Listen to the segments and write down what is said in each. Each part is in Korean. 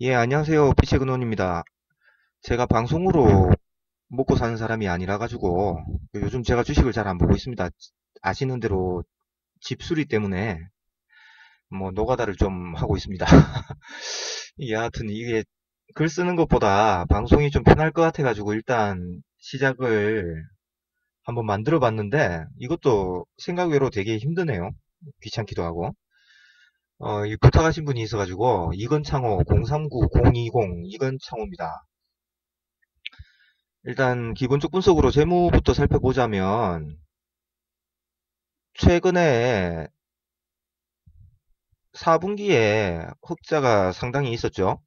예, 안녕하세요. 피치그논입니다. 제가 방송으로 먹고 사는 사람이 아니라 가지고 요즘 제가 주식을 잘 안 보고 있습니다. 아시는 대로 집수리 때문에 뭐 노가다를 좀 하고 있습니다. 여하튼 이게 글 쓰는 것보다 방송이 좀 편할 것 같아 가지고 일단 시작을 한번 만들어 봤는데 이것도 생각 외로 되게 힘드네요. 귀찮기도 하고. 이 부탁하신 분이 있어가지고 이건창호 039020 이건창호입니다. 일단 기본적 분석으로 재무부터 살펴보자면 최근에 4분기에 흑자가 상당히 있었죠.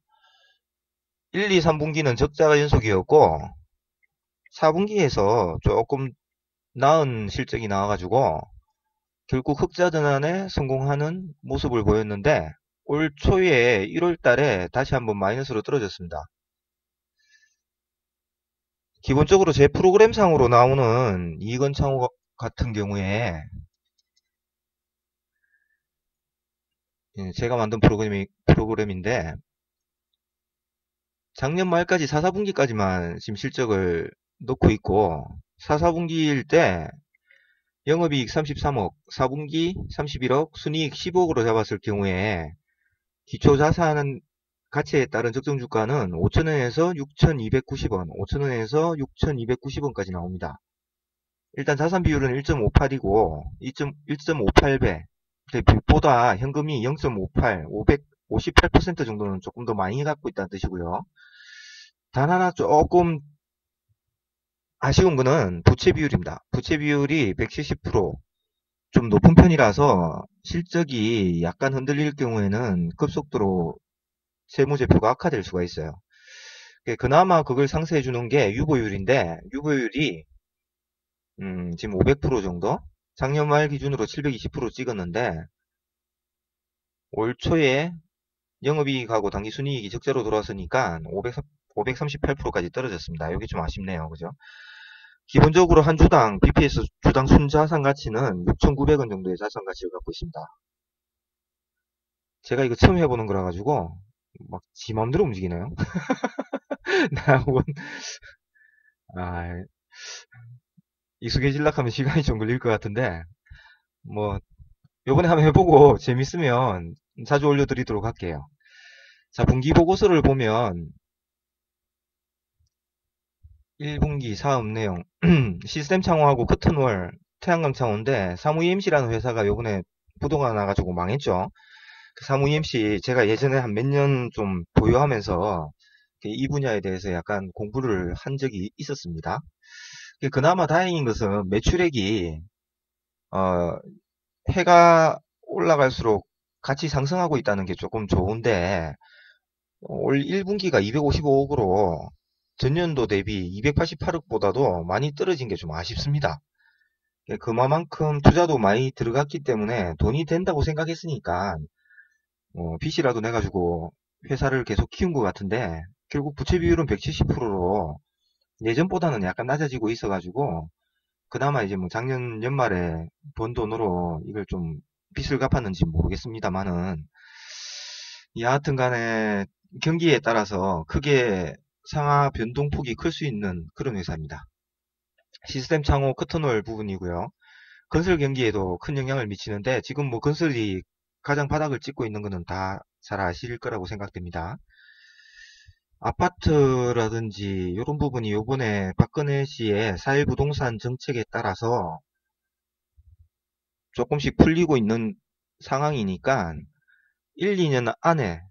1, 2, 3분기는 적자 연속이었고 4분기에서 조금 나은 실적이 나와가지고 결국 흑자 전환에 성공하는 모습을 보였는데 올 초에 1월 달에 다시 한번 마이너스로 떨어졌습니다. 기본적으로 제 프로그램상으로 나오는 이건창호 같은 경우에 제가 만든 프로그램인데 작년 말까지 4, 4분기까지만 지금 실적을 놓고 있고 4, 4분기일 때 영업이익 33억, 4분기 31억, 순이익 10억으로 잡았을 경우에 기초자산 가치에 따른 적정주가는 5천원에서 6,290원, 5천원에서 6,290원까지 나옵니다. 일단 자산 비율은 1.58이고 1.58배 보다 현금이 0.58, 558% 정도는 조금 더 많이 갖고 있다는 뜻이고요. 단 하나 조금 아쉬운 거는 부채 비율입니다. 부채 비율이 170%, 좀 높은 편이라서 실적이 약간 흔들릴 경우에는 급속도로 세무제표가 악화될 수가 있어요. 그나마 그걸 상쇄해 주는 게 유보율인데 유보율이 지금 500% 정도? 작년 말 기준으로 720% 찍었는데 올 초에 영업이익하고 당기순이익이 적자로 돌아서니까 538%까지 떨어졌습니다. 이게 좀 아쉽네요. 그죠? 기본적으로 한 주당 BPS 주당 순자산 가치는 6,900원 정도의 자산 가치를 갖고 있습니다. 제가 이거 처음 해보는 거라 가지고 막 지 맘대로 움직이네요. 나하고 아, 익숙해질라 하면 시간이 좀 걸릴 것 같은데 뭐 요번에 한번 해보고 재밌으면 자주 올려드리도록 할게요. 자, 분기 보고서를 보면 1분기 사업 내용 시스템 창호하고 커튼월 태양광 창호인데 사무 EMC라는 회사가 요번에 부도가 나가지고 망했죠. 그 사무 EMC 제가 예전에 한 몇 년 좀 보유하면서 이 분야에 대해서 약간 공부를 한 적이 있었습니다. 그나마 다행인 것은 매출액이 어, 해가 올라갈수록 같이 상승하고 있다는 게 조금 좋은데 올 1분기가 255억으로 전년도 대비 288억보다도 많이 떨어진 게 좀 아쉽습니다. 그만큼 투자도 많이 들어갔기 때문에 돈이 된다고 생각했으니까 빚이라도 내가지고 회사를 계속 키운 것 같은데 결국 부채 비율은 170%로 예전보다는 약간 낮아지고 있어가지고 그나마 이제 뭐 작년 연말에 번 돈으로 이걸 좀 빚을 갚았는지 모르겠습니다만은 여하튼 간에 경기에 따라서 크게 상하 변동폭이 클 수 있는 그런 회사입니다. 시스템 창호 커튼홀 부분이고요. 건설 경기에도 큰 영향을 미치는데 지금 뭐 건설이 가장 바닥을 찍고 있는 것은 다 잘 아실 거라고 생각됩니다. 아파트라든지 이런 부분이 요번에 박근혜 씨의 4.1 부동산 정책에 따라서 조금씩 풀리고 있는 상황이니까 1, 2년 안에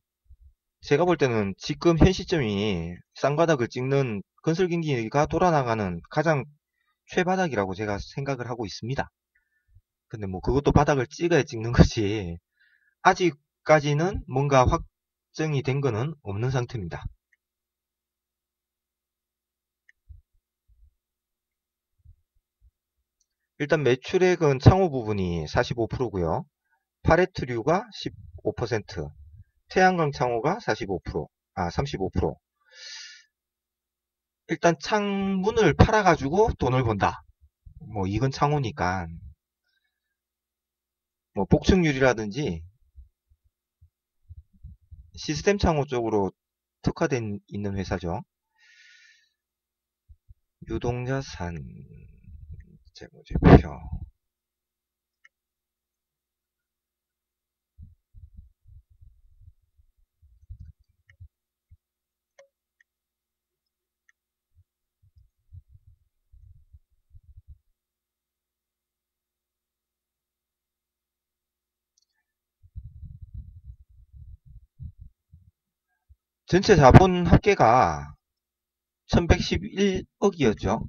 제가 볼 때는 지금 현 시점이 쌍바닥을 찍는 건설 경기가 돌아나가는 가장 최바닥이라고 제가 생각을 하고 있습니다. 근데 뭐 그것도 바닥을 찍어야 찍는 거지 아직까지는 뭔가 확정이 된 거는 없는 상태입니다. 일단 매출액은 창호 부분이 45%고요. 파레트류가 15%, 태양광 창호가 45%, 35%. 일단 창문을 팔아가지고 돈을 번다. 뭐 이건 창호니까 뭐 복층률이라든지 시스템 창호 쪽으로 특화된 있는 회사죠. 유동자산 재무제표. 전체 자본 합계가 1111억이었죠.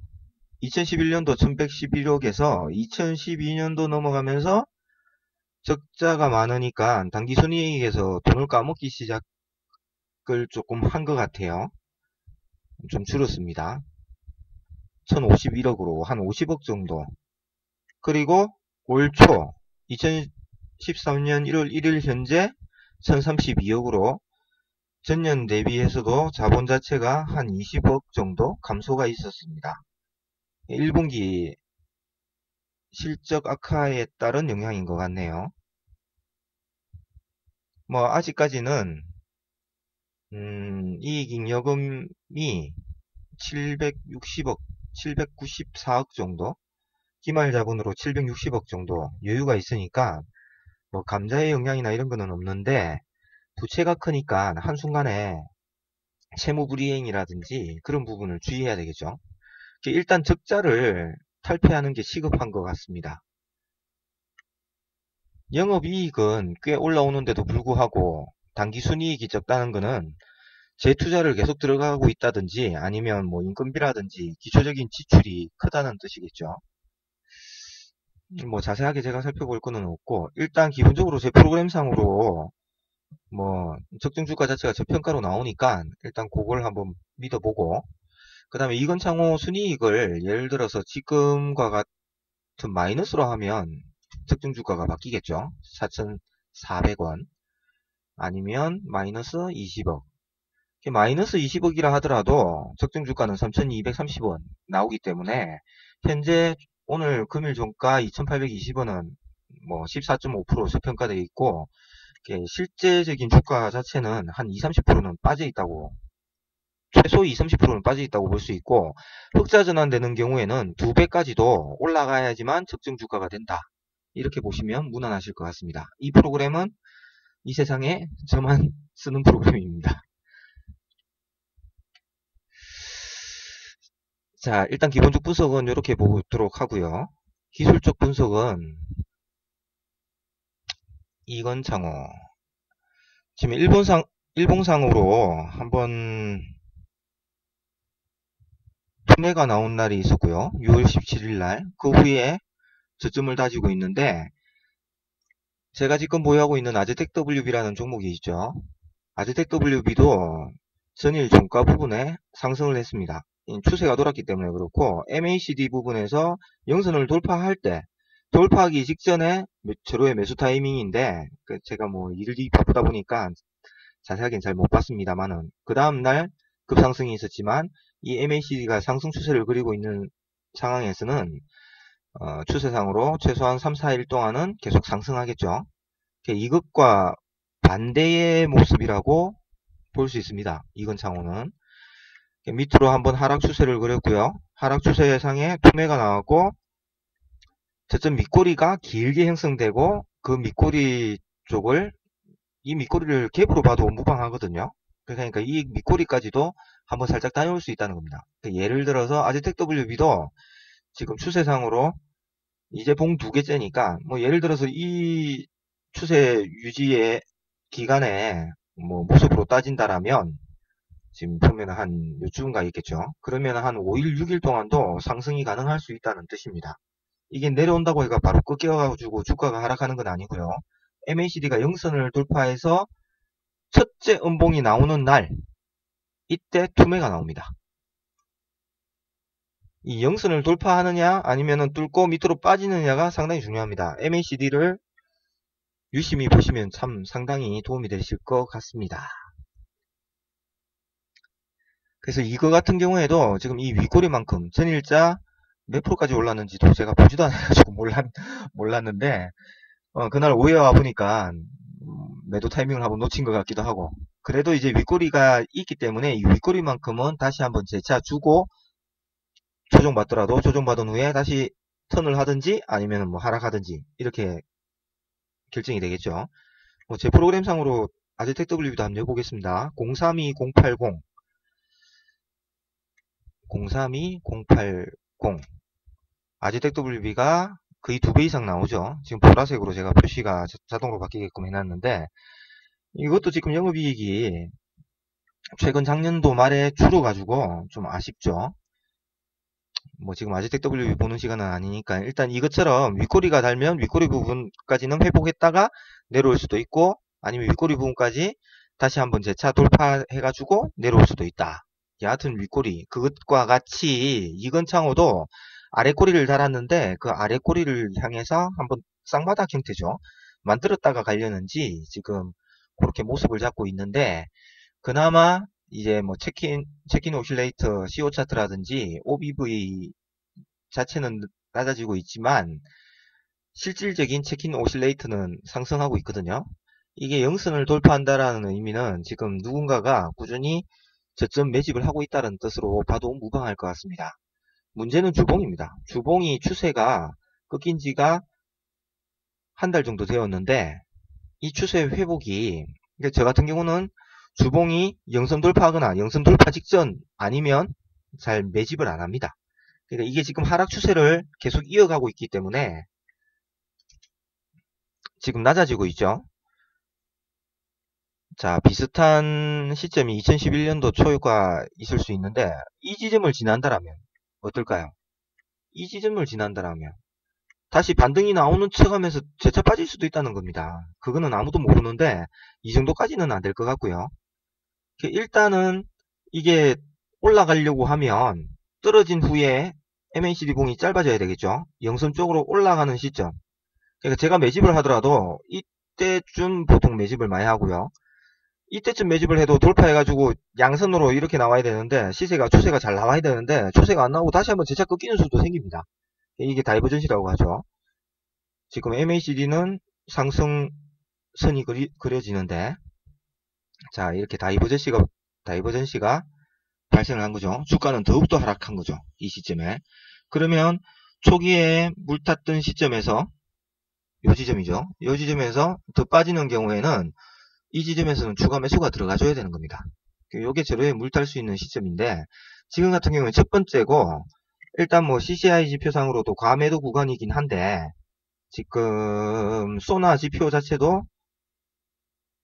2011년도 1111억에서 2012년도 넘어가면서 적자가 많으니까 당기순이익에서 돈을 까먹기 시작을 조금 한 것 같아요. 좀 줄었습니다. 1051억으로 한 50억 정도. 그리고 올 초 2013년 1월 1일 현재 1032억으로 전년 대비해서도 자본 자체가 한 20억 정도 감소가 있었습니다. 1분기 실적 악화에 따른 영향인 것 같네요. 뭐 아직까지는 이익잉여금이 760억, 794억 정도, 기말 자본으로 760억 정도 여유가 있으니까 뭐 감자의 영향이나 이런 거는 없는데, 부채가 크니까 한순간에 채무불이행이라든지 그런 부분을 주의해야 되겠죠. 일단 적자를 탈피하는 게 시급한 것 같습니다. 영업이익은 꽤 올라오는데도 불구하고 당기순이익이 적다는 것은 재투자를 계속 들어가고 있다든지 아니면 뭐 인건비라든지 기초적인 지출이 크다는 뜻이겠죠. 뭐 자세하게 제가 살펴볼 거는 없고, 일단 기본적으로 제 프로그램상으로 뭐 적정 주가 자체가 저평가로 나오니까 일단 그걸 한번 믿어보고, 그 다음에 이건창호 순이익을 예를 들어서 지금과 같은 마이너스로 하면 적정 주가가 바뀌겠죠. 4,400원 아니면 마이너스 20억. 마이너스 20억이라 하더라도 적정 주가는 3,230원 나오기 때문에 현재 오늘 금일 종가 2,820원은 뭐 14.5% 저평가되어 있고, 실제적인 주가 자체는 한 20, 30%는 빠져 있다고, 최소 20, 30%는 빠져 있다고 볼 수 있고, 흑자 전환되는 경우에는 2배까지도 올라가야지만 적정 주가가 된다. 이렇게 보시면 무난하실 것 같습니다. 이 프로그램은 이 세상에 저만 쓰는 프로그램입니다. 자, 일단 기본적 분석은 이렇게 보도록 하고요. 기술적 분석은 이건창호. 지금 일봉상으로 한번 투매가 나온 날이 있었고요. 6월 17일 날. 그 후에 저점을 다지고 있는데, 제가 지금 보유하고 있는 아즈텍 WB라는 종목이 있죠. 아즈텍 WB도 전일 종가 부분에 상승을 했습니다. 추세가 돌았기 때문에 그렇고, MACD 부분에서 영선을 돌파할 때, 돌파하기 직전에 절호의 매수 타이밍인데, 제가 뭐 일이 바쁘다 보니까 자세하게는 잘 못 봤습니다만은, 그 다음날 급상승이 있었지만 이 MACD가 상승 추세를 그리고 있는 상황에서는 추세상으로 최소한 3, 4일 동안은 계속 상승하겠죠. 이것과 반대의 모습이라고 볼 수 있습니다. 이건창호는 밑으로 한번 하락 추세를 그렸고요. 하락 추세상에 투매가 나왔고, 저점 밑꼬리가 길게 형성되고, 그 밑꼬리 쪽을, 이 밑꼬리를 갭으로 봐도 무방하거든요. 그러니까 이 밑꼬리까지도 한번 살짝 다녀올 수 있다는 겁니다. 예를 들어서 아즈텍 WB도 지금 추세상으로 이제 봉 2개째니까, 뭐 예를 들어서 이 추세 유지의 기간에 뭐 모습으로 따진다라면 지금 보면 한 요쯤가 있겠죠. 그러면 한 5일, 6일 동안도 상승이 가능할 수 있다는 뜻입니다. 이게 내려온다고 해가 바로 꺾여가지고 주가가 하락하는 건 아니고요. MACD가 영선을 돌파해서 첫째 음봉이 나오는 날, 이때 투매가 나옵니다. 이 영선을 돌파하느냐 아니면 뚫고 밑으로 빠지느냐가 상당히 중요합니다. MACD를 유심히 보시면 참 상당히 도움이 되실 것 같습니다. 그래서 이거 같은 경우에도 지금 이 윗꼬리만큼 전일자 몇 프로까지 올랐는지도 제가 보지도 않아가지고 몰랐는데, 그날 오후에 와보니까 매도 타이밍을 한번 놓친 것 같기도 하고, 그래도 이제 윗꼬리가 있기 때문에 이 윗꼬리만큼은 다시 한번 재차 주고 조정받더라도 조정받은 후에 다시 턴을 하든지 아니면 뭐 하락하든지 이렇게 결정이 되겠죠. 제 프로그램상으로 아즈텍 WB도 한번 해보겠습니다. 032080 032080 아즈텍 WB가 거의 2배 이상 나오죠. 지금 보라색으로 제가 표시가 자동으로 바뀌게끔 해놨는데 이것도 지금 영업이익이 최근 작년도 말에 줄어가지고 좀 아쉽죠. 뭐 지금 아즈텍 WB 보는 시간은 아니니까 일단 이것처럼 윗꼬리가 달면 윗꼬리 부분까지는 회복했다가 내려올 수도 있고 아니면 윗꼬리 부분까지 다시 한번 재차 돌파해가지고 내려올 수도 있다. 여하튼 윗꼬리 그것과 같이 이건창호도 아래꼬리를 달았는데 그 아래꼬리를 향해서 한번 쌍바닥 형태죠. 만들었다가 가려는지 지금 그렇게 모습을 잡고 있는데 그나마 이제 뭐 체킨 오실레이터 CO 차트라든지 OBV 자체는 낮아지고 있지만 실질적인 체킨 오실레이터는 상승하고 있거든요. 이게 영선을 돌파한다라는 의미는 지금 누군가가 꾸준히 저점 매집을 하고 있다는 뜻으로 봐도 무방할 것 같습니다. 문제는 주봉입니다. 주봉이 추세가 꺾인 지가 한 달 정도 되었는데 이 추세 회복이 저 같은 경우는 주봉이 영선 돌파하거나 영선 돌파 직전 아니면 잘 매집을 안 합니다. 그러니까 이게 지금 하락 추세를 계속 이어가고 있기 때문에 지금 낮아지고 있죠. 자, 비슷한 시점이 2011년도 초가 있을 수 있는데 이 지점을 지난다라면 어떨까요? 이 지점을 지난다라면 다시 반등이 나오는 척하면서 재차 빠질 수도 있다는 겁니다. 그거는 아무도 모르는데 이 정도까지는 안 될 것 같고요. 일단은 이게 올라가려고 하면 떨어진 후에 MACD 봉이 짧아져야 되겠죠. 영선 쪽으로 올라가는 시점. 그러니까 제가 매집을 하더라도 이때쯤 보통 매집을 많이 하고요. 이때쯤 매집을 해도 돌파해가지고 양선으로 이렇게 나와야 되는데 추세가 잘 나와야 되는데 추세가 안 나오고 다시 한번 재차 꺾이는 수도 생깁니다. 이게 다이버전시라고 하죠. 지금 MACD는 상승선이 그려지는데 자 이렇게 다이버전시가 발생을 한 거죠. 주가는 더욱더 하락한 거죠. 이 시점에. 그러면 초기에 물탔던 시점에서 요 지점이죠. 요 지점에서 더 빠지는 경우에는 이 지점에서는 추가 매수가 들어가줘야 되는 겁니다. 요게 제로에 물탈 수 있는 시점인데 지금 같은 경우는 첫 번째고 일단 뭐 CCI 지표상으로도 과매도 구간이긴 한데 지금 소나 지표 자체도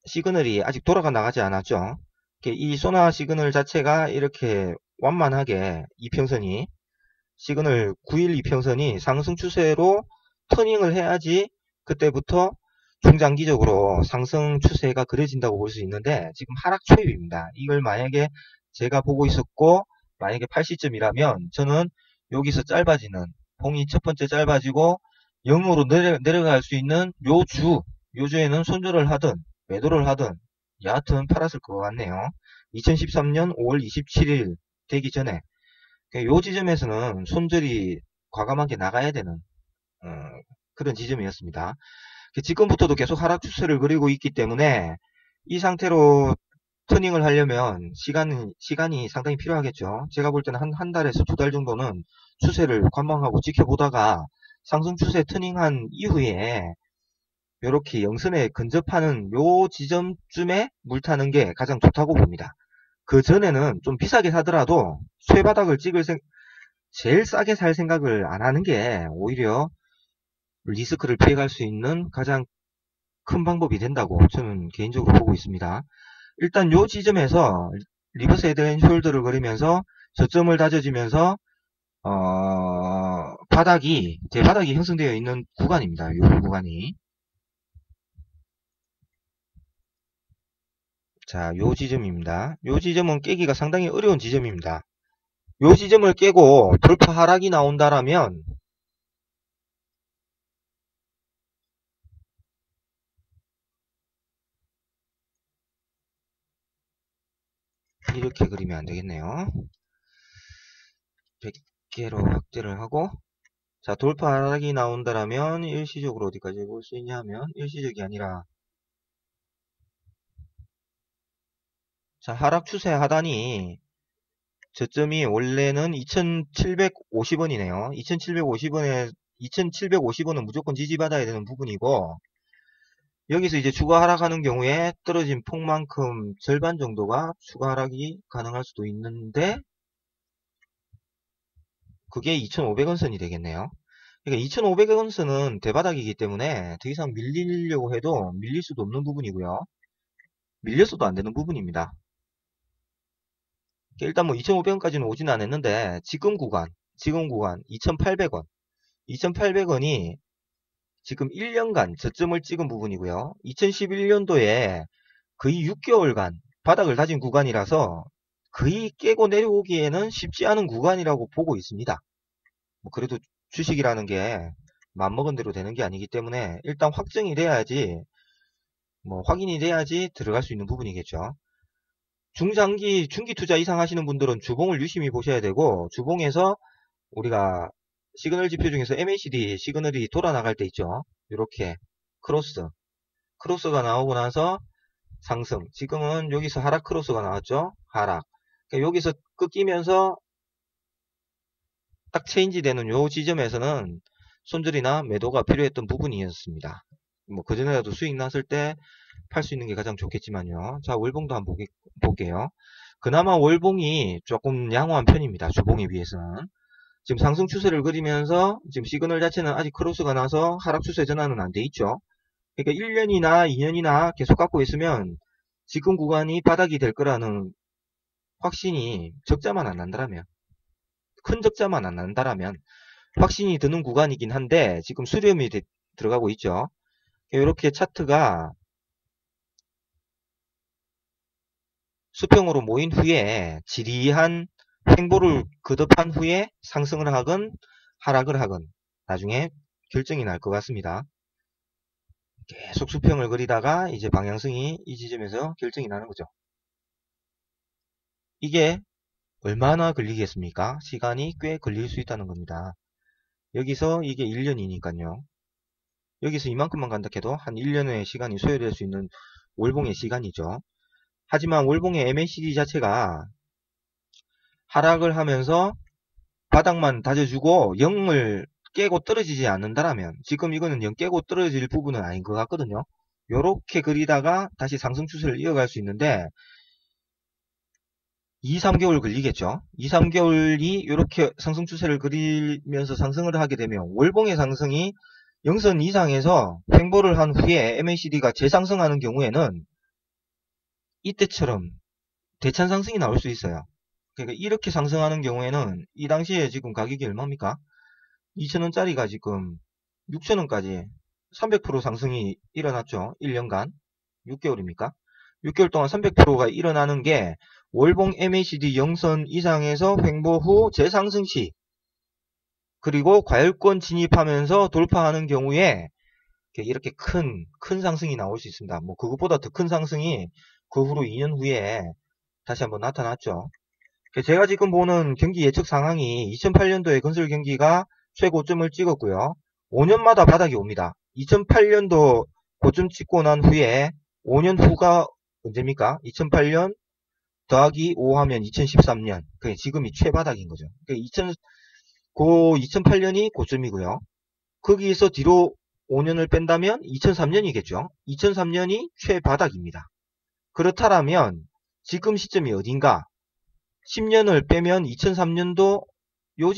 시그널이 아직 돌아가 나가지 않았죠. 이 소나 시그널 자체가 이렇게 완만하게 이평선이 시그널 9일 이평선이 상승 추세로 터닝을 해야지 그때부터 중장기적으로 상승 추세가 그려진다고 볼 수 있는데 지금 하락 초입입니다. 이걸 만약에 제가 보고 있었고 만약에 80점이라면 저는 여기서 짧아지는 봉이 첫 번째 짧아지고 0으로 내려갈 수 있는 요주에는 손절을 하든 매도를 하든 여하튼 팔았을 것 같네요. 2013년 5월 27일 되기 전에 요 지점에서는 손절이 과감하게 나가야 되는 그런 지점이었습니다. 지금부터도 계속 하락 추세를 그리고 있기 때문에 이 상태로 터닝을 하려면 시간이 상당히 필요하겠죠. 제가 볼 때는 한 달에서 2달 정도는 추세를 관망하고 지켜보다가 상승 추세 터닝한 이후에 이렇게 영선에 근접하는 요 지점쯤에 물타는 게 가장 좋다고 봅니다. 그 전에는 좀 비싸게 사더라도 쇠바닥을 제일 싸게 살 생각을 안 하는 게 오히려 리스크를 피해갈 수 있는 가장 큰 방법이 된다고 저는 개인적으로 보고 있습니다. 일단 요 지점에서 리버스 헤드 앤 숄더를 그리면서 저점을 다져지면서 대바닥이 형성되어 있는 구간입니다. 요 구간이. 자, 요 지점입니다. 요 지점은 깨기가 상당히 어려운 지점입니다. 요 지점을 깨고 돌파 하락이 나온다라면 이렇게 그리면 안 되겠네요. 100개로 확대를 하고 자, 돌파 하락이 나온다라면 일시적으로 어디까지 볼 수 있냐 하면 일시적이 아니라 자, 하락 추세 하단이 저점이 원래는 2,750원이네요. 2,750원은 무조건 지지받아야 되는 부분이고, 여기서 이제 추가 하락하는 경우에 떨어진 폭만큼 절반 정도가 추가 하락이 가능할 수도 있는데, 그게 2,500원 선이 되겠네요. 그러니까 2,500원 선은 대바닥이기 때문에 더 이상 밀리려고 해도 밀릴 수도 없는 부분이고요. 밀렸어도 안 되는 부분입니다. 일단 뭐 2,500원까지는 오진 않았는데 지금 구간 2,800원 2,800원이 지금 1년간 저점을 찍은 부분이고요. 2011년도에 거의 6개월간 바닥을 다진 구간이라서 거의 깨고 내려오기에는 쉽지 않은 구간이라고 보고 있습니다. 뭐 그래도 주식이라는 게 맘먹은 대로 되는 게 아니기 때문에 일단 확정이 돼야지, 뭐 확인이 돼야지 들어갈 수 있는 부분이겠죠. 중장기 중기 투자 이상 하시는 분들은 주봉을 유심히 보셔야 되고, 주봉에서 우리가 시그널 지표 중에서 MACD 시그널이 돌아 나갈 때 있죠. 이렇게 크로스가 나오고 나서 상승, 지금은 여기서 하락 크로스가 나왔죠. 하락, 그러니까 여기서 꺾이면서 딱 체인지 되는 요 지점에서는 손절이나 매도가 필요했던 부분이었습니다. 뭐 그전에라도 수익 났을 때 팔 수 있는 게 가장 좋겠지만요. 자, 월봉도 한번 볼게요. 그나마 월봉이 조금 양호한 편입니다. 주봉에 비해서는. 지금 상승 추세를 그리면서 지금 시그널 자체는 아직 크로스가 나서 하락 추세 전환은 안 돼 있죠. 그러니까 1년이나 2년이나 계속 갖고 있으면 지금 구간이 바닥이 될 거라는 확신이 적자만 안 난다라면, 큰 적자만 안 난다라면 확신이 드는 구간이긴 한데, 지금 수렴이 들어가고 있죠. 이렇게 차트가 수평으로 모인 후에 지리한 횡보를 거듭한 후에 상승을 하건 하락을 하건 나중에 결정이 날 것 같습니다. 계속 수평을 그리다가 이제 방향성이 이 지점에서 결정이 나는 거죠. 이게 얼마나 걸리겠습니까? 시간이 꽤 걸릴 수 있다는 겁니다. 여기서 이게 1년이니까요. 여기서 이만큼만 간다 해도 한 1년의 시간이 소요될 수 있는 월봉의 시간이죠. 하지만 월봉의 MACD 자체가 하락을 하면서 바닥만 다져주고 0을 깨고 떨어지지 않는다라면, 지금 이거는 0 깨고 떨어질 부분은 아닌 것 같거든요. 요렇게 그리다가 다시 상승 추세를 이어갈 수 있는데 2, 3개월 걸리겠죠. 2, 3개월이 이렇게 상승 추세를 그리면서 상승을 하게 되면 월봉의 상승이 0선 이상에서 횡보를 한 후에 MACD가 재상승하는 경우에는 이때처럼 대찬 상승이 나올 수 있어요. 그러니까 이렇게 상승하는 경우에는 이 당시에 지금 가격이 얼마입니까? 2,000원짜리가 지금 6,000원까지 300% 상승이 일어났죠. 1년간 6개월입니까? 6개월 동안 300%가 일어나는 게 월봉 MACD 0선 이상에서 횡보 후 재상승 시, 그리고 과열권 진입하면서 돌파하는 경우에 이렇게 큰 상승이 나올 수 있습니다. 뭐 그것보다 더 큰 상승이 그 후로 2년 후에 다시 한번 나타났죠. 제가 지금 보는 경기 예측 상황이 2008년도에 건설 경기가 최고점을 찍었고요. 5년마다 바닥이 옵니다. 2008년도 고점 찍고 난 후에 5년 후가 언제입니까? 2008년 더하기 5 하면 2013년. 그게 지금이 최바닥인 거죠. 2008년이 고점이고요. 거기에서 뒤로 5년을 뺀다면 2003년이겠죠. 2003년이 최바닥입니다. 그렇다면 지금 시점이 어딘가? 10년을 빼면 2003년도 요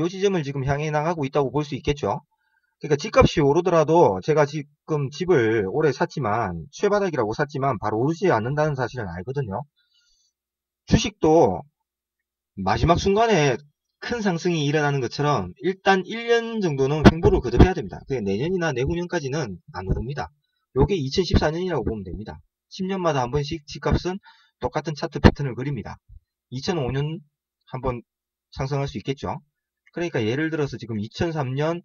지점을 지금 향해 나가고 있다고 볼 수 있겠죠. 그러니까 집값이 오르더라도 제가 지금 집을 오래 샀지만, 최바닥이라고 샀지만 바로 오르지 않는다는 사실을 알거든요. 주식도 마지막 순간에 큰 상승이 일어나는 것처럼 일단 1년 정도는 횡보를 거듭해야 됩니다. 내년이나 내후년까지는 안 오릅니다. 요게 2014년이라고 보면 됩니다. 10년마다 한 번씩 집값은 똑같은 차트 패턴을 그립니다. 2005년 한번 상승할 수 있겠죠. 그러니까 예를 들어서 지금 2003년,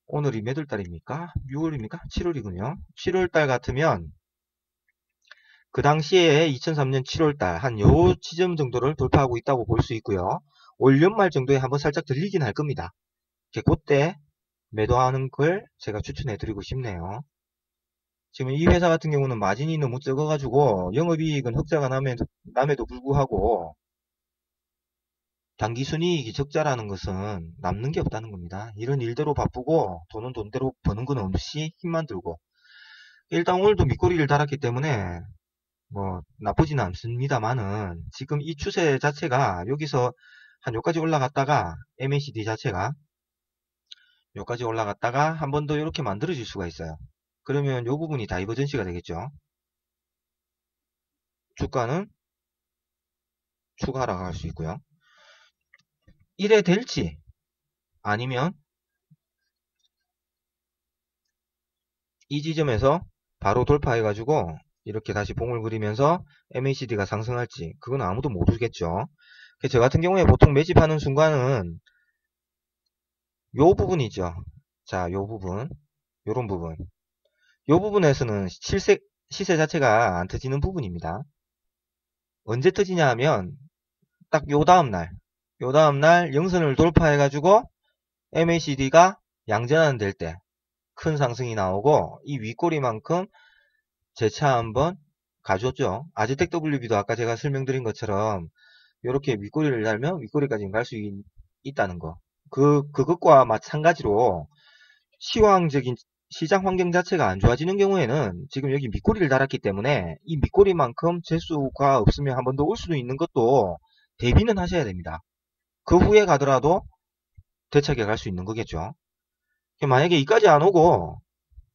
오늘이 몇 월 달입니까? 6월입니까? 7월이군요. 7월달 같으면 그 당시에 2003년 7월달 한 요 지점 정도를 돌파하고 있다고 볼 수 있고요. 올 연말 정도에 한번 살짝 들리긴 할 겁니다. 그때 매도하는 걸 제가 추천해 드리고 싶네요. 지금 이 회사 같은 경우는 마진이 너무 적어가지고 영업이익은 흑자가 남에도 불구하고 당기순이익이 적자라는 것은 남는 게 없다는 겁니다. 이런 일대로 바쁘고 돈은 돈대로 버는 건 없이 힘만 들고 일단 오늘도 밑꼬리를 달았기 때문에 뭐 나쁘지는 않습니다만은 지금 이 추세 자체가 여기서 한 여기까지 올라갔다가 MACD 자체가 여기까지 올라갔다가 한 번 더 이렇게 만들어질 수가 있어요. 그러면 이 부분이 다이버전시가 되겠죠. 주가는 추가 하락할 수 있고요. 이래 될지 아니면 이 지점에서 바로 돌파해가지고 이렇게 다시 봉을 그리면서 MACD가 상승할지 그건 아무도 모르겠죠. 저 같은 경우에 보통 매집하는 순간은 요 부분이죠. 자, 요 부분, 요런 부분. 요 부분에서는 시세 자체가 안 터지는 부분입니다. 언제 터지냐 하면 딱 요 다음날 영선을 돌파해가지고 MACD가 양전환 될 때 큰 상승이 나오고 이 윗꼬리만큼 재차 한번 가줬죠. 아즈텍 WB도 아까 제가 설명드린 것처럼 이렇게 윗꼬리를 달면 윗꼬리까지 갈 수 있다는 거. 그것과 마찬가지로 시황적인 시장 환경 자체가 안 좋아지는 경우에는 지금 여기 밑꼬리를 달았기 때문에 이 밑꼬리만큼 재수가 없으면 한 번 더 올 수도 있는 것도 대비는 하셔야 됩니다. 그 후에 가더라도 대차게 갈 수 있는 거겠죠. 만약에 이까지 안 오고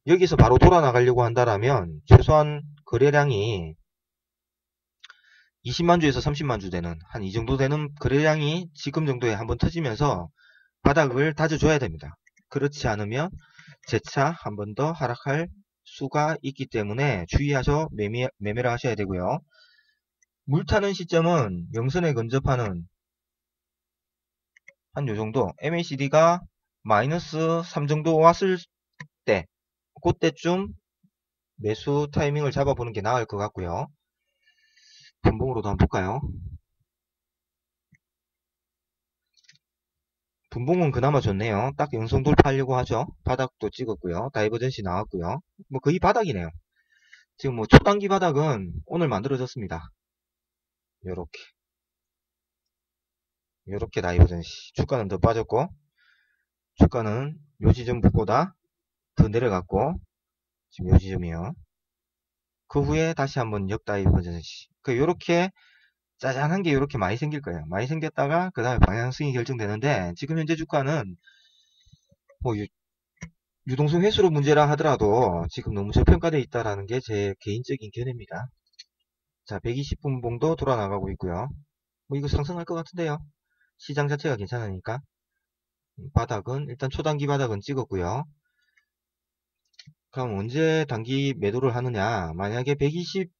여기서 바로 돌아 나가려고 한다라면 최소한 거래량이 20만 주에서 30만 주 되는 한 이 정도 되는 거래량이 지금 정도에 한번 터지면서 바닥을 다져줘야 됩니다. 그렇지 않으면 재차 한 번 더 하락할 수가 있기 때문에 주의하셔 매매를 하셔야 되고요. 물 타는 시점은 영선에 근접하는 한 요정도 MACD가 마이너스 3 정도 왔을 때 그때쯤 매수 타이밍을 잡아보는 게 나을 것 같고요. 분봉으로도 한번 볼까요? 분봉은 그나마 좋네요. 딱 영성 돌파하려고 하죠. 바닥도 찍었고요. 다이버전시 나왔고요. 뭐 거의 바닥이네요. 지금 뭐 초단기 바닥은 오늘 만들어졌습니다. 요렇게 다이버전시. 주가는 더 빠졌고 주가는 요 지점보다 더 내려갔고 지금 요 지점이요. 그 후에 다시 한번 역다이버전시. 요렇게 짜잔한 게 요렇게 많이 생길 거예요. 많이 생겼다가 그 다음에 방향성이 결정되는데 지금 현재 주가는 뭐 유동성 회수로 문제라 하더라도 지금 너무 저평가되어 있다라는 게 제 개인적인 견해입니다. 자, 120분봉도 돌아 나가고 있고요. 뭐 이거 상승할 것 같은데요. 시장 자체가 괜찮으니까. 바닥은 일단 초단기 바닥은 찍었고요. 그럼 언제 단기 매도를 하느냐? 만약에 120분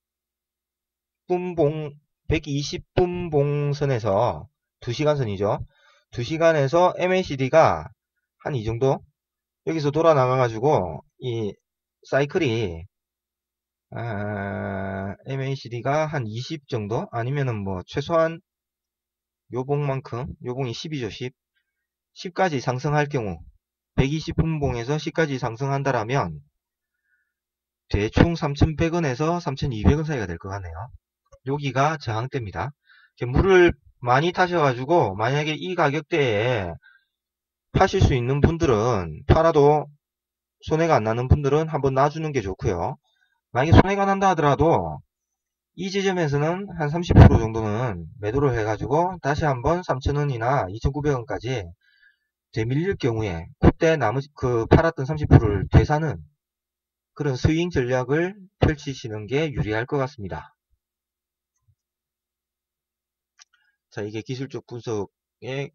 봉선에서 2시간 선이죠. 2시간에서 MACD가 한 이 정도 여기서 돌아 나가가지고 이 사이클이 MACD가 한 20 정도 아니면은 뭐 최소한 요봉만큼 요봉이 10이죠. 10까지 상승할 경우 120분봉에서 10까지 상승한다라면 대충 3,100원에서 3,200원 사이가 될 것 같네요. 여기가 저항대입니다. 물을 많이 타셔가지고 만약에 이 가격대에 파실 수 있는 분들은 팔아도 손해가 안 나는 분들은 한번 놔주는 게 좋고요. 만약에 손해가 난다 하더라도 이 지점에서는 한 30% 정도는 매도를 해가지고 다시 한번 3,000원이나 2,900원까지 되밀릴 경우에 그때 나머지 팔았던 30%를 되사는 그런 스윙 전략을 펼치시는 게 유리할 것 같습니다. 자, 이게 기술적 분석의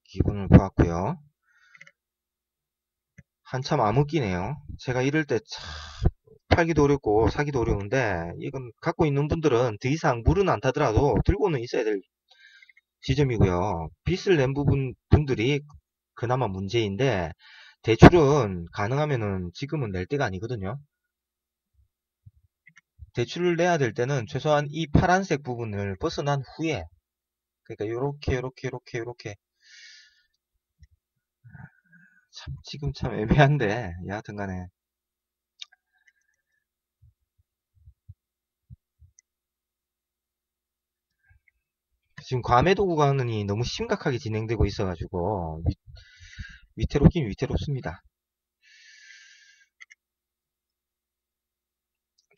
기본을 보았고요. 한참 암흑기네요. 제가 이럴 때 참 팔기도 어렵고 사기도 어려운데 이건 갖고 있는 분들은 더 이상 물은 안 타더라도 들고는 있어야 될 지점이고요. 빚을 낸 분들이 그나마 문제인데 대출은 가능하면은 지금은 낼 때가 아니거든요. 대출을 내야 될 때는 최소한 이 파란색 부분을 벗어난 후에 그러니까 요렇게 참 지금 참 애매한데 여하튼 간에 지금 과매도 구간이 너무 심각하게 진행되고 있어가지고 위태롭긴 위태롭습니다.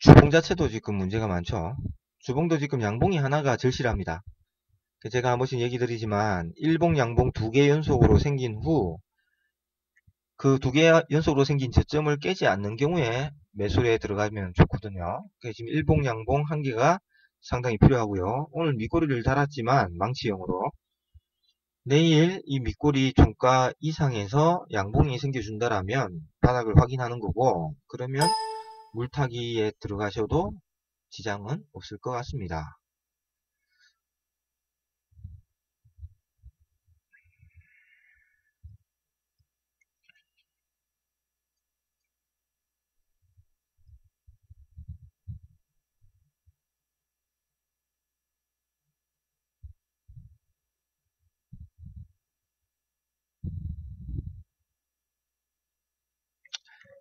주봉 자체도 지금 문제가 많죠. 주봉도 지금 양봉이 하나가 절실합니다. 제가 한 번씩 얘기 드리지만 일봉 양봉 두 개 연속으로 생긴 후 그 두 개 연속으로 생긴 저점을 깨지 않는 경우에 매수에 들어가면 좋거든요. 지금 일봉 양봉 한 개가 상당히 필요하고요. 오늘 밑꼬리를 달았지만 망치형으로 내일 이 밑꼬리 종가 이상에서 양봉이 생겨준다라면 바닥을 확인하는 거고, 그러면 물타기에 들어가셔도 지장은 없을 것 같습니다.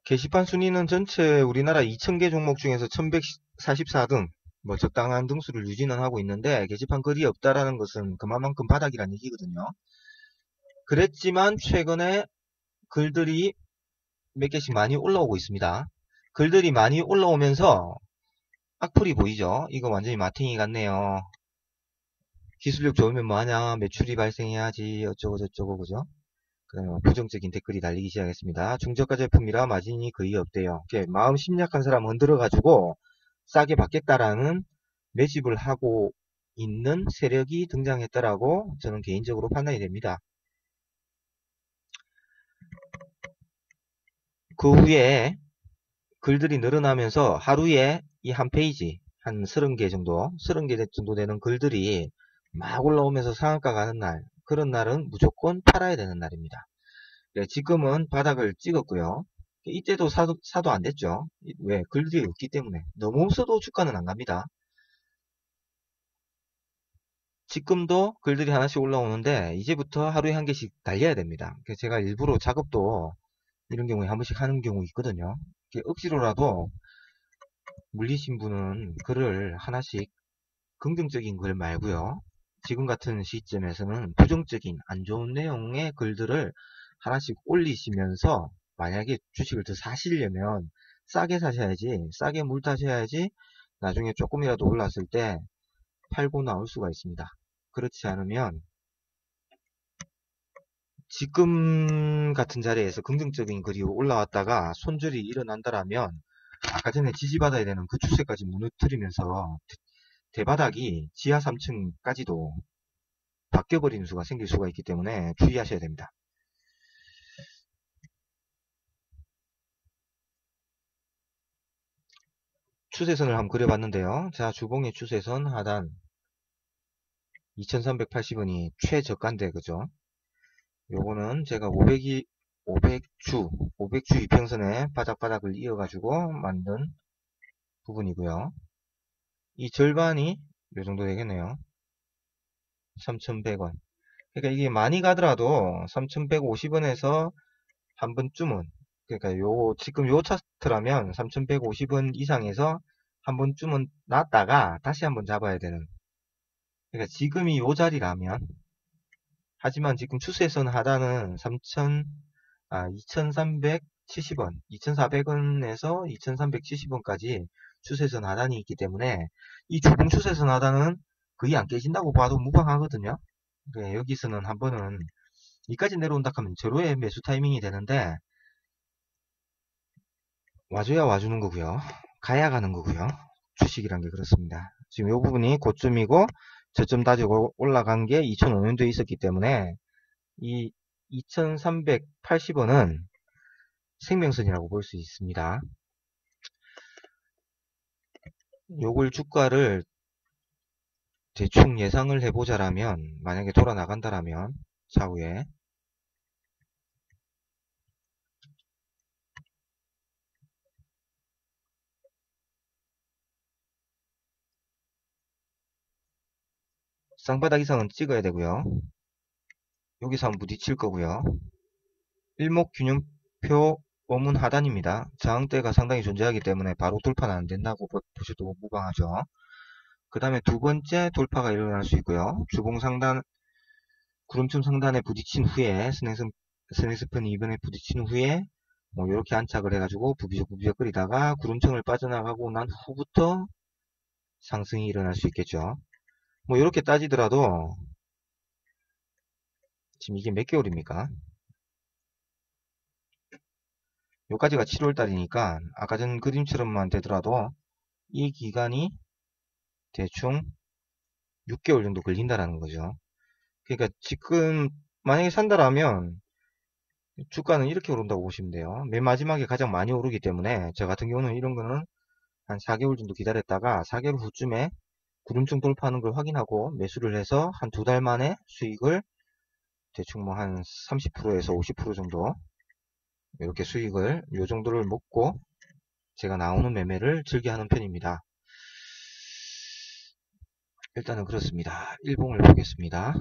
게시판 순위는 전체 우리나라 2000개 종목 중에서 1144등, 뭐 적당한 등수를 유지는 하고 있는데, 게시판 글이 없다라는 것은 그만큼 바닥이란 얘기거든요. 그랬지만 최근에 글들이 몇 개씩 많이 올라오고 있습니다. 글들이 많이 올라오면서 악플이 보이죠? 이거 완전히 마탱이 같네요. 기술력 좋으면 뭐하냐, 매출이 발생해야지, 어쩌고 저쩌고, 그죠? 그다음에 부정적인 댓글이 달리기 시작했습니다. 중저가 제품이라 마진이 거의 없대요. 마음 심약한 사람 흔들어가지고 싸게 받겠다라는 매집을 하고 있는 세력이 등장했다라고 저는 개인적으로 판단이 됩니다. 그 후에 글들이 늘어나면서 하루에 이 한 페이지, 한 30개 정도, 30개 정도 되는 글들이 막 올라오면서 상한가 가는 날, 그런 날은 무조건 팔아야 되는 날입니다. 지금은 바닥을 찍었고요. 이때도 사도 안 됐죠. 왜? 글들이 없기 때문에. 너무 없어도 주가는 안 갑니다. 지금도 글들이 하나씩 올라오는데 이제부터 하루에 한 개씩 달려야 됩니다. 그래서 제가 일부러 작업도 이런 경우에 한 번씩 하는 경우 있거든요. 억지로라도 물리신 분은 글을 하나씩, 긍정적인 글 말고요. 지금 같은 시점에서는 부정적인 안 좋은 내용의 글들을 하나씩 올리시면서, 만약에 주식을 더 사시려면 싸게 사셔야지, 싸게 물 타셔야지 나중에 조금이라도 올랐을 때 팔고 나올 수가 있습니다. 그렇지 않으면 지금 같은 자리에서 긍정적인 글이 올라왔다가 손절이 일어난다라면 아까 전에 지지받아야 되는 그 추세까지 무너뜨리면서 대바닥이 지하 3층까지도 바뀌어버리는 수가 생길 수가 있기 때문에 주의하셔야 됩니다. 추세선을 한번 그려봤는데요. 자, 주봉의 추세선 하단 2380원이 최저가인데, 그죠? 요거는 제가 500주 이평선에 바닥바닥을 이어가지고 만든 부분이고요. 이 절반이 요 정도 되겠네요. 3100원. 그러니까 이게 많이 가더라도 3150원에서 한 번쯤은, 그러니까 지금 요 차트라면 3150원 이상에서 한 번쯤은 놨다가 다시 한번 잡아야 되는, 그러니까 지금이 요 자리라면, 하지만 지금 추세선 하단은 2370원, 2400원에서 2370원까지 추세선 하단이 있기 때문에 이 주봉 추세선 하단은 거의 안 깨진다고 봐도 무방하거든요. 그러니까 여기서는 한 번은 이까지 내려온다 하면 제로의 매수 타이밍이 되는데, 와줘야 와주는 거고요. 가야 가는 거고요. 주식이란 게 그렇습니다. 지금 이 부분이 고점이고 저점 다지고 올라간 게 2005년도에 있었기 때문에 이 2380원은 생명선이라고 볼 수 있습니다. 요걸 주가를 대충 예상을 해보자라면, 만약에 돌아 나간다라면 차후에 쌍바닥 이상은 찍어야 되고요. 여기서 한번 부딪힐 거고요. 일목균형표 원문 하단입니다. 저항대가 상당히 존재하기 때문에 바로 돌파는 안 된다고 보셔도 무방하죠. 그 다음에 두 번째 돌파가 일어날 수 있고요. 주봉 상단, 구름춤 상단에 부딪힌 후에 스냅스푼 2번에 부딪힌 후에 뭐 이렇게 안착을 해가지고 부비적부비적 끓이다가 구름층을 빠져나가고 난 후부터 상승이 일어날 수 있겠죠. 뭐 이렇게 따지더라도 지금 이게 몇 개월입니까? 요까지가 7월 달이니까 아까 전 그림처럼만 되더라도 이 기간이 대충 6개월 정도 걸린다라는 거죠. 그러니까 지금 만약에 산다라면 주가는 이렇게 오른다고 보시면 돼요. 맨 마지막에 가장 많이 오르기 때문에 저 같은 경우는 이런 거는 한 4개월 정도 기다렸다가 4개월 후쯤에 구름층 돌파하는 걸 확인하고 매수를 해서 한 두 달 만에 수익을 대충 뭐 한 30%에서 50% 정도 이렇게 수익을 요 정도를 먹고 제가 나오는 매매를 즐겨 하는 편입니다. 일단은 그렇습니다. 일봉을 보겠습니다.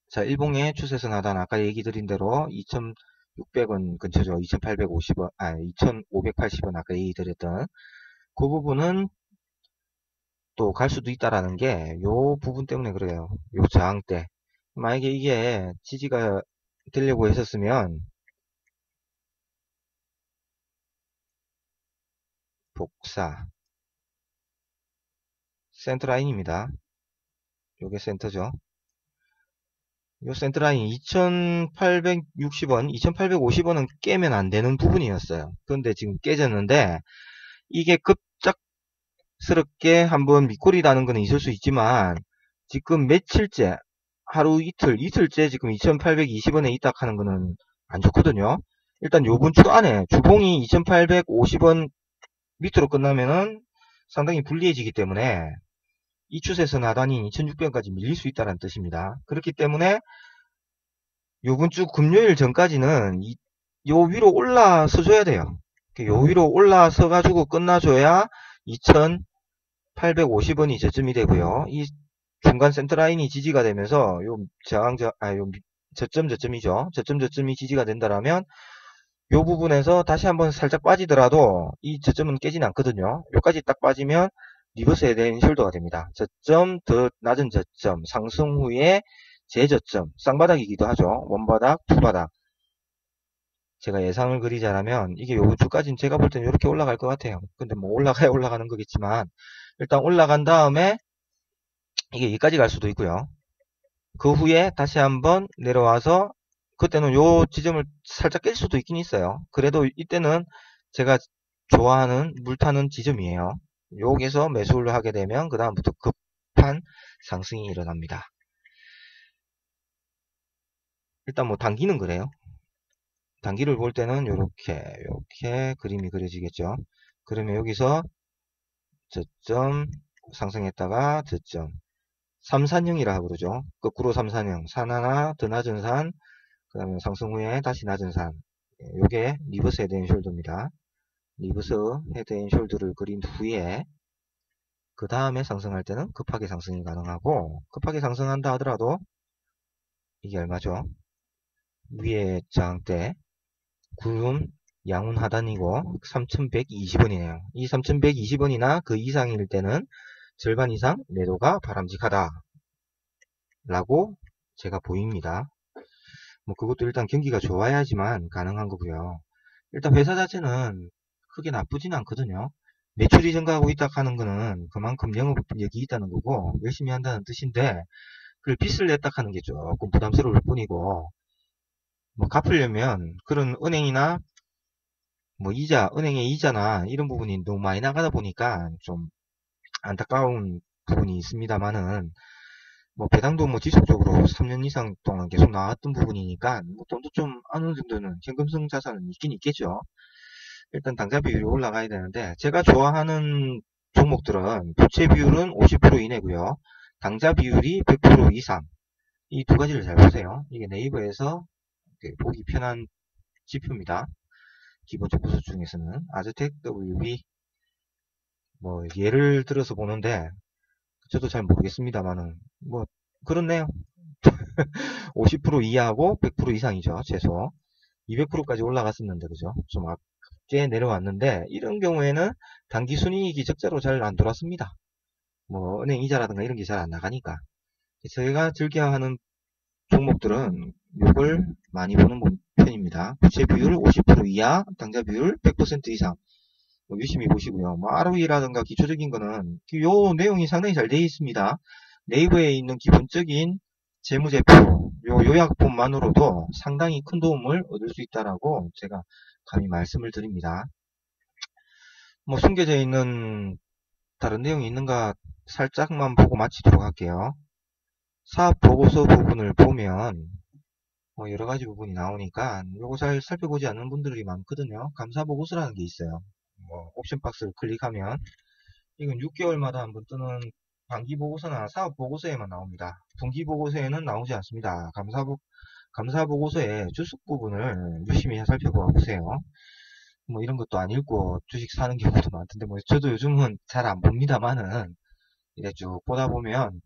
자, 일봉의 추세선 하단 아까 얘기 드린 대로 2600원 근처죠. 2850원, 2580원 아까 얘기 드렸던 그 부분은 또 갈 수도 있다라는 게 요 부분 때문에 그래요. 요 저항대. 만약에 이게 지지가 되려고 했었으면 복사 센터라인입니다. 요게 센터죠. 요 센터라인 2860원, 2850원은 깨면 안 되는 부분이었어요. 그런데 지금 깨졌는데 이게 급작스럽게 한번 밑골이 나는 거는 있을 수 있지만 지금 며칠째 하루 이틀째 지금 2820원에 입닥하는 거는 안 좋거든요. 일단 요번 주 안에 주봉이 2850원 밑으로 끝나면은 상당히 불리해지기 때문에 이 추세선 하단인 2600원까지 밀릴 수 있다는 뜻입니다. 그렇기 때문에 요번 주 금요일 전까지는 요 위로 올라서 줘야 돼요. 요 위로 올라서 가지고 끝나줘야 2850원이 저점이 되고요. 이 중간 센터라인이 지지가 되면서 요 저점이죠. 저점이 지지가 된다라면 요 부분에서 다시 한번 살짝 빠지더라도 이 저점은 깨지는 않거든요. 요까지 딱 빠지면 리버스 헤드앤 숄더가 됩니다. 저점, 더 낮은 저점, 상승 후에 재저점, 쌍바닥이기도 하죠. 원바닥, 투바닥. 제가 예상을 그리자라면 이게 요번 주까지는 제가 볼 때는 이렇게 올라갈 것 같아요. 근데 뭐 올라가야 올라가는 거겠지만 일단 올라간 다음에 이게 여기까지 갈 수도 있고요. 그 후에 다시 한번 내려와서 그때는 요 지점을 살짝 깰 수도 있긴 있어요. 그래도 이때는 제가 좋아하는 물타는 지점이에요. 여기서 매수를 하게 되면 그 다음부터 급한 상승이 일어납니다. 일단 뭐 단기는 그래요. 단기를 볼 때는 이렇게 그림이 그려지겠죠. 그러면 여기서 저점 상승했다가 저점 3산형이라 그러죠. 거꾸로 3산형 산 하나 더 낮은 산 그 다음에 상승 후에 다시 낮은 산 요게 리버스 헤드앤숄더입니다. 리버스 헤드앤숄더를 그린 후에 그 다음에 상승할 때는 급하게 상승이 가능하고 급하게 상승한다 하더라도 이게 얼마죠? 위에 저항대 구름 양운 하단이고 3120원이네요. 이 3120원이나 그 이상일 때는 절반 이상 매도가 바람직하다 라고 제가 보입니다. 뭐 그것도 일단 경기가 좋아야지만 가능한 거고요. 일단 회사 자체는 크게 나쁘진 않거든요. 매출이 증가하고 있다 하는 거는 그만큼 영업력이 있다는 거고 열심히 한다는 뜻인데 그걸 빚을 냈다 하는 게 조금 부담스러울 뿐이고 뭐 갚으려면 그런 은행이나 뭐 은행의 이자나 이런 부분이 너무 많이 나가다 보니까 좀 안타까운 부분이 있습니다만은 뭐 배당도 뭐 지속적으로 3년 이상 동안 계속 나왔던 부분이니까 뭐 돈도 좀 어느 정도는 현금성 자산은 있긴 있겠죠. 일단 당좌 비율이 올라가야 되는데 제가 좋아하는 종목들은 부채 비율은 50% 이내고요. 당좌 비율이 100% 이상. 이 두 가지를 잘 보세요. 이게 네이버에서 보기 편한 지표입니다. 기본적 부수 중에서는 아즈텍 WB 뭐 예를 들어서 보는데 저도 잘 모르겠습니다만은 뭐 그렇네요. 50% 이하고 100% 이상이죠. 최소 200%까지 올라갔었는데 그죠? 좀 꽤 내려왔는데 이런 경우에는 단기 순이익이 적자로 잘 안 돌았습니다. 뭐 은행 이자라든가 이런 게 잘 안 나가니까. 제가 즐겨하는 종목들은 요걸 많이 보는 편입니다. 부채 비율 50% 이하, 당좌 비율 100% 이상. 뭐 유심히 보시고요. 뭐 ROE라든가 기초적인 거는 요 내용이 상당히 잘 되어 있습니다. 네이버에 있는 기본적인 재무제표 요 요약본만으로도 상당히 큰 도움을 얻을 수 있다라고 제가 감히 말씀을 드립니다. 뭐 숨겨져 있는 다른 내용이 있는가 살짝만 보고 마치도록 할게요. 사업보고서 부분을 보면 뭐 여러가지 부분이 나오니까 요거 잘 살펴보지 않는 분들이 많거든요. 감사보고서라는 게 있어요. 뭐 옵션 박스를 클릭하면 이건 6개월마다 한번 뜨는 반기보고서나 사업보고서에만 나옵니다. 분기보고서에는 나오지 않습니다. 감사보고서의 주석 부분을 유심히 살펴봐 보세요. 뭐 이런 것도 안 읽고 주식 사는 경우도 많던데 뭐 저도 요즘은 잘 안 봅니다만은 이래 쭉 보다 보면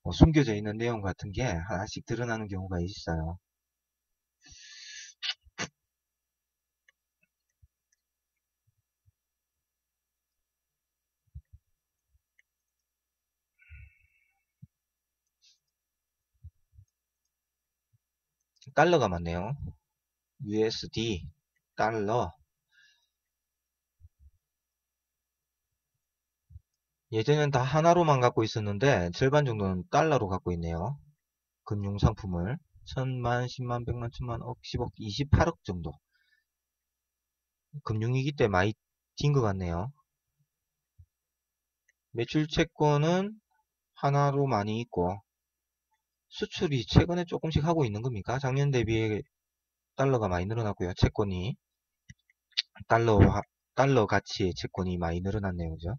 뭐 숨겨져 있는 내용 같은 게 하나씩 드러나는 경우가 있어요. 달러가 많네요. USD, 달러. 예전엔 다 하나로만 갖고 있었는데 절반 정도는 달러로 갖고 있네요. 금융상품을. 천만, 십만, 백만, 천만, 억, 십억, 28억 정도. 금융위기 때 많이 뛴 것 같네요. 매출 채권은 하나로 많이 있고 수출이 최근에 조금씩 하고 있는 겁니까? 작년 대비에 달러가 많이 늘어났고요. 채권이 달러 달러 가치의 채권이 많이 늘어났네요. 그죠?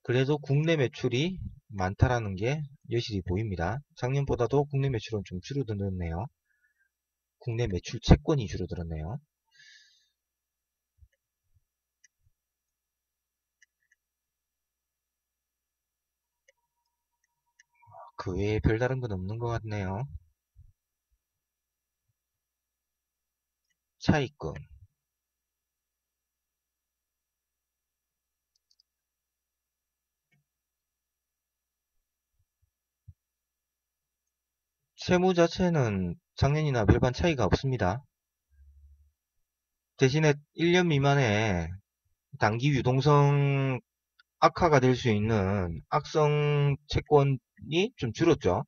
그래도 국내 매출이 많다라는 게 여실히 보입니다. 작년보다도 국내 매출은 좀 줄어들었네요. 국내 매출 채권이 줄어들었네요. 그 외에 별다른 건 없는 것 같네요. 차입금. 채무 자체는 작년이나 별반 차이가 없습니다. 대신에 1년 미만의 단기 유동성 악화가 될 수 있는 악성 채권이 좀 줄었죠.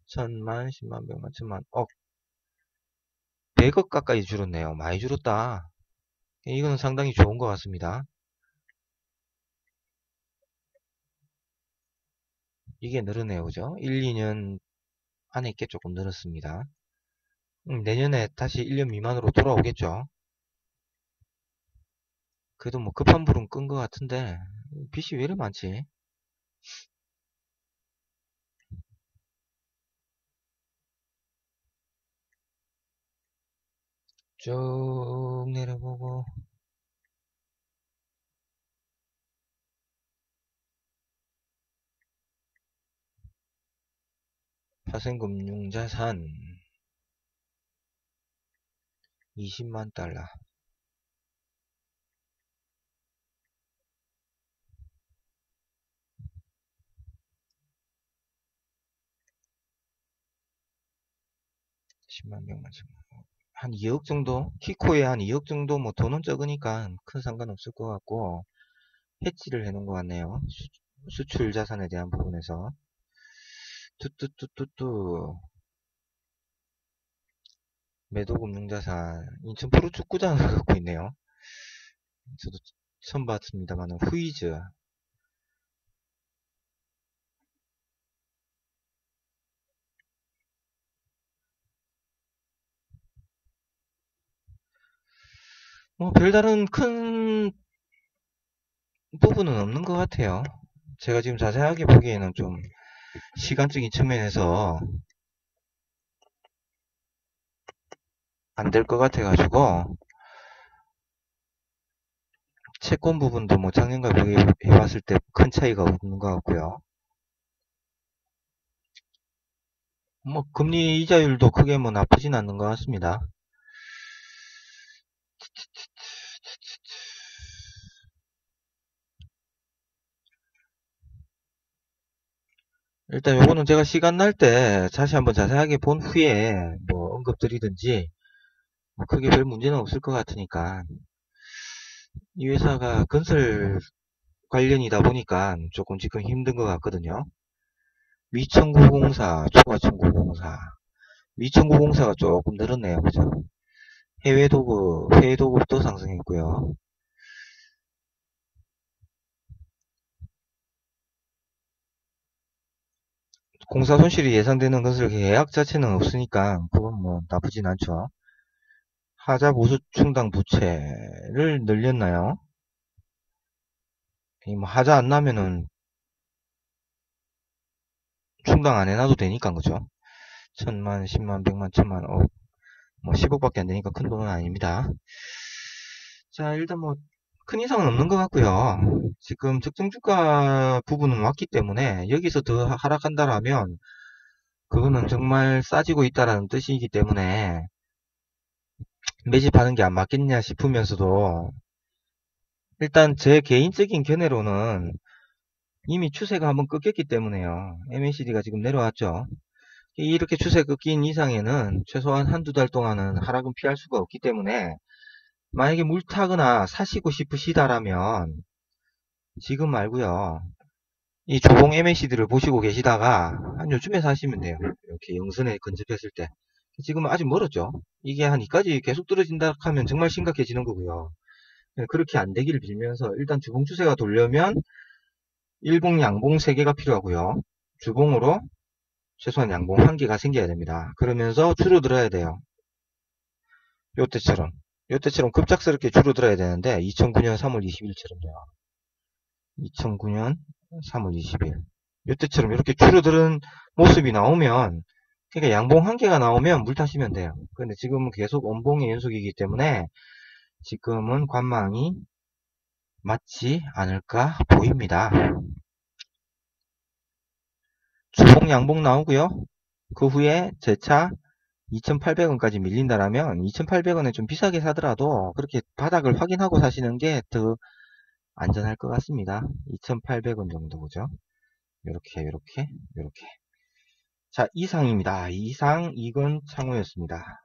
천만, 십만, 백만, 천만, 억, 100억 가까이 줄었네요. 많이 줄었다. 이거는 상당히 좋은 것 같습니다. 이게 늘으네요. 그죠? 1, 2년 안에 꽤 조금 늘었습니다. 내년에 다시 1년 미만으로 돌아오겠죠. 그래도 뭐 급한 불은 끈 것 같은데 빚이 왜 이렇게 많지? 쭉 내려보고 파생금융자산 20만 달러 10만, 100만, 천만 한 2억 정도? 키코에 한 2억 정도 뭐 돈은 적으니까 큰 상관없을 것 같고 해지를 해놓은 것 같네요. 수출 자산에 대한 부분에서 뚜뚜뚜뚜뚜 매도금융자산 인천 프로축구장을 갖고 있네요. 저도 처음 봤습니다만 후이즈 뭐 별다른 큰 부분은 없는 것 같아요. 제가 지금 자세하게 보기에는 좀 시간적인 측면에서 안 될 것 같아가지고 채권 부분도 뭐 작년과 비교해봤을 때 큰 차이가 없는 것 같고요. 뭐 금리 이자율도 크게 뭐 나쁘진 않는 것 같습니다. 일단 요거는 제가 시간 날 때 다시 한번 자세하게 본 후에 뭐 언급드리든지 뭐 크게 별 문제는 없을 것 같으니까. 이 회사가 건설 관련이다 보니까 조금 지금 힘든 것 같거든요. 위청구공사, 초과청구공사. 위청구공사가 조금 늘었네요. 그죠? 해외도급도 상승했고요. 공사 손실이 예상되는 건설 계약 자체는 없으니까 그건 뭐 나쁘진 않죠. 하자 보수 충당 부채를 늘렸나요? 이 뭐 하자 안 나면은 충당 안 해놔도 되니까 그죠? 천만, 10만, 100만, 천만, 뭐 10억밖에 안 되니까 큰 돈은 아닙니다. 자, 일단 뭐 큰 이상은 없는 것 같고요. 지금 적정주가 부분은 왔기 때문에 여기서 더 하락한다라면 그거는 정말 싸지고 있다라는 뜻이기 때문에 매집하는 게 안 맞겠냐 싶으면서도 일단 제 개인적인 견해로는 이미 추세가 한번 꺾였기 때문에요. MACD가 지금 내려왔죠. 이렇게 추세 꺾인 이상에는 최소한 한두 달 동안은 하락은 피할 수가 없기 때문에 만약에 물타거나 사시고 싶으시다라면 지금 말고요. 이 조봉 MACD를 보시고 계시다가 한 요즘에 사시면 돼요. 이렇게 영선에 근접했을 때. 지금은 아직 멀었죠. 이게 한 이까지 계속 떨어진다 하면 정말 심각해지는 거고요. 그렇게 안 되기를 빌면서 일단 주봉 추세가 돌려면 일봉, 양봉 3개가 필요하고요. 주봉으로 최소한 양봉 1개가 생겨야 됩니다. 그러면서 줄어들어야 돼요. 요때처럼 급작스럽게 줄어들어야 되는데 2009년 3월 20일처럼요. 2009년 3월 20일 요때처럼 이렇게 줄어드는 모습이 나오면 그러니까 양봉 1개가 나오면 물 타시면 돼요. 근데 지금은 계속 원봉의 연속이기 때문에 지금은 관망이 맞지 않을까 보입니다. 주봉 양봉 나오고요. 그 후에 재차 2,800원까지 밀린다라면 2,800원에 좀 비싸게 사더라도 그렇게 바닥을 확인하고 사시는 게 더 안전할 것 같습니다. 2,800원 정도죠. 요렇게. 자, 이상입니다. 이상 이건 창호였습니다.